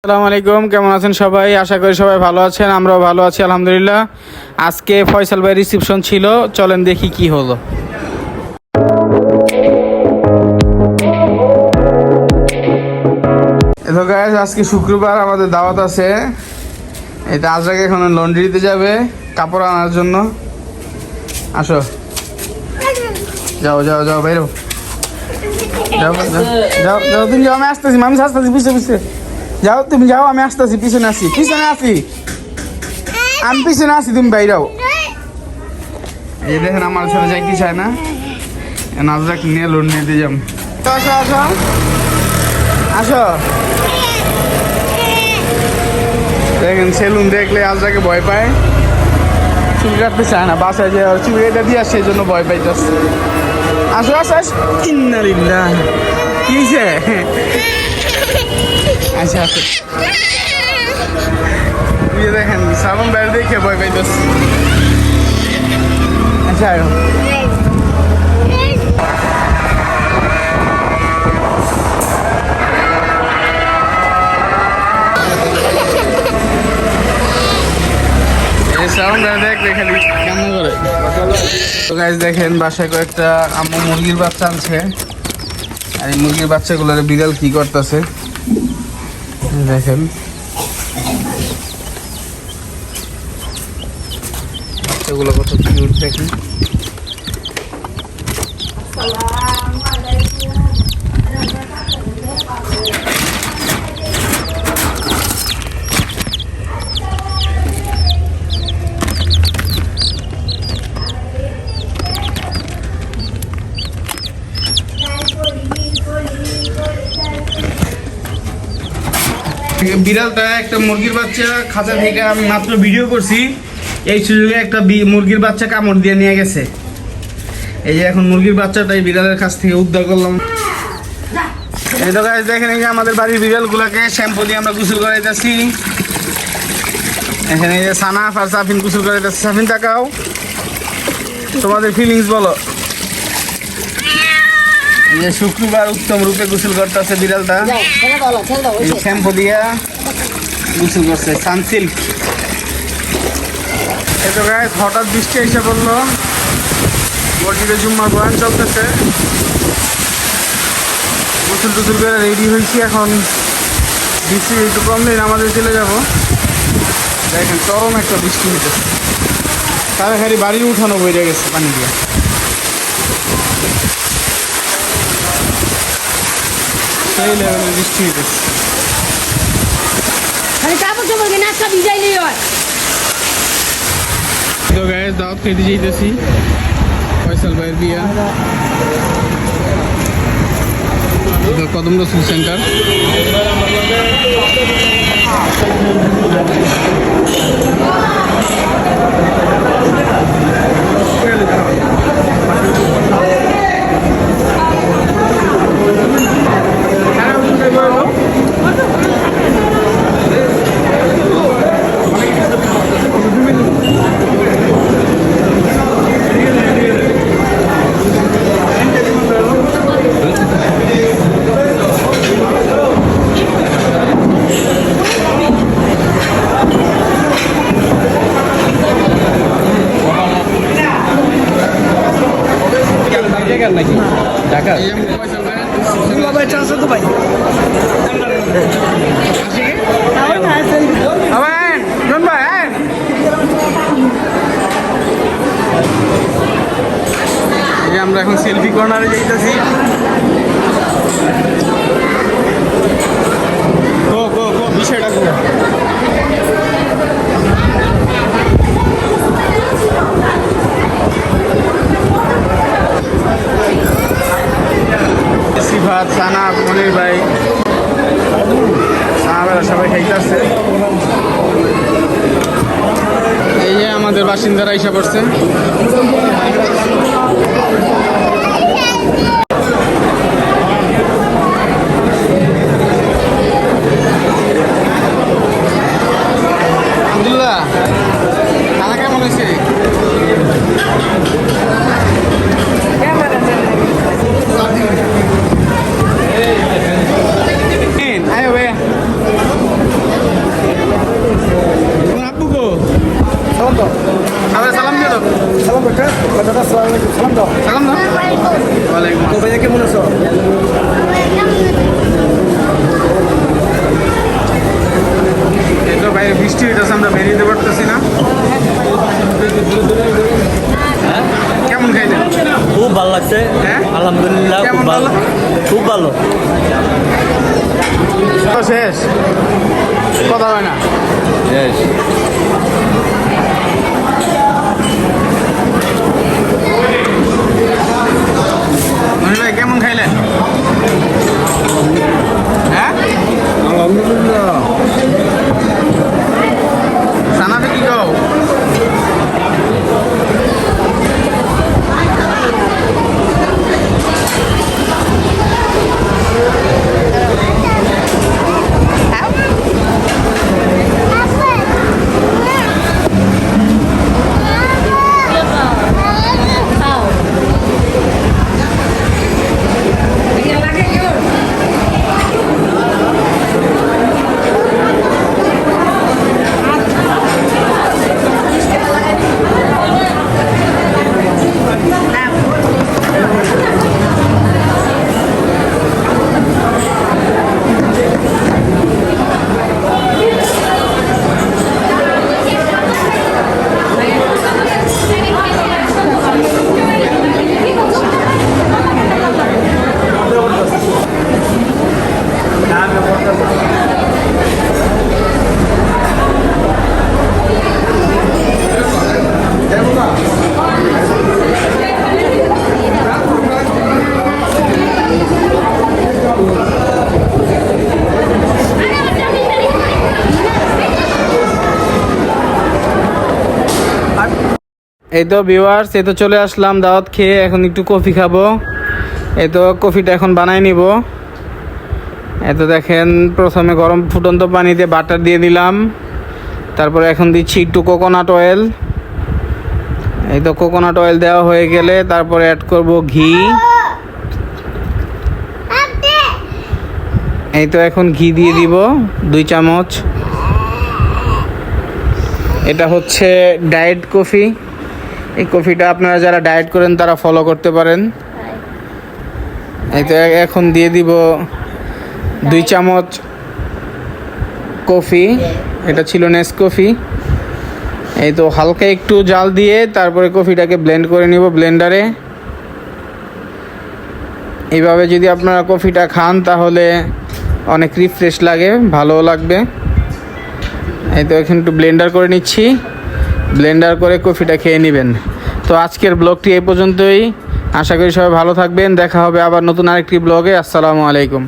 আসসালামু আলাইকুম, কেমন আছেন সবাই? আশা করি সবাই ভালো আছেন, আমরাও ভালো আছি আলহামদুলিল্লাহ। আজকে ফয়সাল ভাই রিসেপশন ছিল, চলেন দেখি কি হলো। তো গাইস, আজকে শুক্রবার, আমাদের দাওয়াত আছে। এটা আজরাকে এখন লন্ড্রিতে যাবে কাপড় আনার জন্য। আসো, যাও যাও যাও, বাইরো, যাও যাও যাও যাও, তুমি যাও, আমি আসতেছি, আমি আসতেছি, পিছিয়ে পিছিয়ে যাও, তুমি যাও, আমি আসতেছি, পিছনে আসি, পিছনে আসি, আমি পিছনে আসি, তুমি বাইরাও। এই দেখেন আমার সাথে যাইতে চায় না, নাজরাক নিয়ে লোন নিতে যাম। আসো আসো আসো, দেখেন সেলুন দেখলে আজরাকে ভয় পায়, চুল কাটতে চায় না, বাসায় যে চুল কেটে দিয়ে আসে, সেই জন্য ভয় পাইতেছে। আসো আসো আসো, ইন্নালিল্লাহ, কি হয়েছে? আচ্ছা আসো, দেখেন সালন বাইরে দেখে ভয় পাইতেছে। আচ্ছা আয়ো, সাউন্ড দেখলে খালি কেমন করে। তো গাইস দেখেন, বাসায় কয়েকটা আম্মু মুরগির বাচ্চা আনছে, আর এই মুরগির বাচ্চাগুলোর বিড়াল কি করতেছে দেখেন। বাচ্চাগুলো কত কিউট দেখেন। বিড়ালটা একটা মুরগির বাচ্চা খাঁচা থেকে আমি মাত্র ভিডিও করছি, এই সুযোগে একটা মুরগির বাচ্চা কামড় দিয়ে নিয়ে গেছে। এই যে এখন মুরগির বাচ্চাটাই বিড়ালের কাছ থেকে উদ্ধার করলাম। এই তো গাইস দেখেন, এই যে আমাদের বাড়ির বিড়ালগুলোকে শ্যাম্পু দিয়ে আমরা গোসল করাইতেছি। এখানে এই যে সানাফ আর সাফিন গোসল করাইতেছে। সাফিন তাকাও, তোমাদের ফিলিংস বলো। এই যে শুক্রবার উত্তম রূপে গোসল করতেছে বিড়ালটা, শ্যাম্পু দিয়া গোসল করছে, সানসিল্ক। এই তো গাইস, হঠাৎ বৃষ্টি এসে পড়লো, মসজিদে জুম্মার বয়ান চলতেছে, গোসল টুসল করে রেডি হয়েছি। এখন বৃষ্টি একটু কম দিন আমাদের চলে যাব। দেখেন চরম একটা বৃষ্টি হইতেছে, তাড়াতাড়ি বাড়ি উঠানো বইরে গেছে পানি দিয়ে। সেই লেভেলের বৃষ্টি হইতেছে। তো গাইস, দাওয়াত খেতে যাইতেছি, ফয়সাল ভাইয়ের বিয়া, কদম রসুল সেন্টার। নাকি ঢাকা আমরা এখন সেলফি কর্নারে যাইতেছি। বিষয়টা সিফাত, সানা, মনির ভাই, সাহাবেরা সবাই খাইতে আসছে। এই যে আমাদের বাসিন্দারা এসে পড়ছে। আব্দুল্লাহ, খানা কেমন হয়েছে? আয় ভাইয়া, আছে হ্যাঁ? আলহামদুলিল্লাহ, কেমন খুব ভালো, ভালো? খুব ভালো। তো শেষ, কথা হয় না। মনির ভাই কেমন খাইলেন? হ্যাঁ, আলহামদুলিল্লাহ। সানাতে কি কও? এই তো ভিউয়ার্স, এই তো চলে আসলাম দাওয়াত খেয়ে, এখন একটু কফি খাবো। এই তো কফিটা এখন বানাই নিব। এই তো দেখেন, প্রথমে গরম ফুটন্ত পানিতে বাটার দিয়ে দিলাম, তারপরে এখন দিচ্ছি একটু কোকোনাট অয়েল। এই তো কোকোনাট অয়েল দেওয়া হয়ে গেলে তারপরে অ্যাড করব ঘি। এই তো এখন ঘি দিয়ে দিব 2 চামচ। এটা হচ্ছে ডায়েট কফি। এই কফিটা আপনারা যারা ডায়েট করেন তারা ফলো করতে পারেন। এই তো এখন দিয়ে দিব 2 চামচ কফি। এটা ছিল নেসকফি। এই তো হালকা একটু জাল দিয়ে তারপরে কফিটাকে ব্লেন্ড করে নিব ব্লেন্ডারে। এইভাবে যদি আপনারা কফিটা খান তাহলে অনেক রিফ্রেশ লাগে, ভালোও লাগবে। এই তো এখন একটু ব্লেন্ডার করে নিচ্ছি, ব্লেন্ডার করে কফিটা খেয়ে নেবেন। তো আজকের ব্লগটি এই পর্যন্তই। আশা করি সবাই ভালো থাকবেন। দেখা হবে আবার নতুন আরেকটি ব্লগে। আসসালামু আলাইকুম।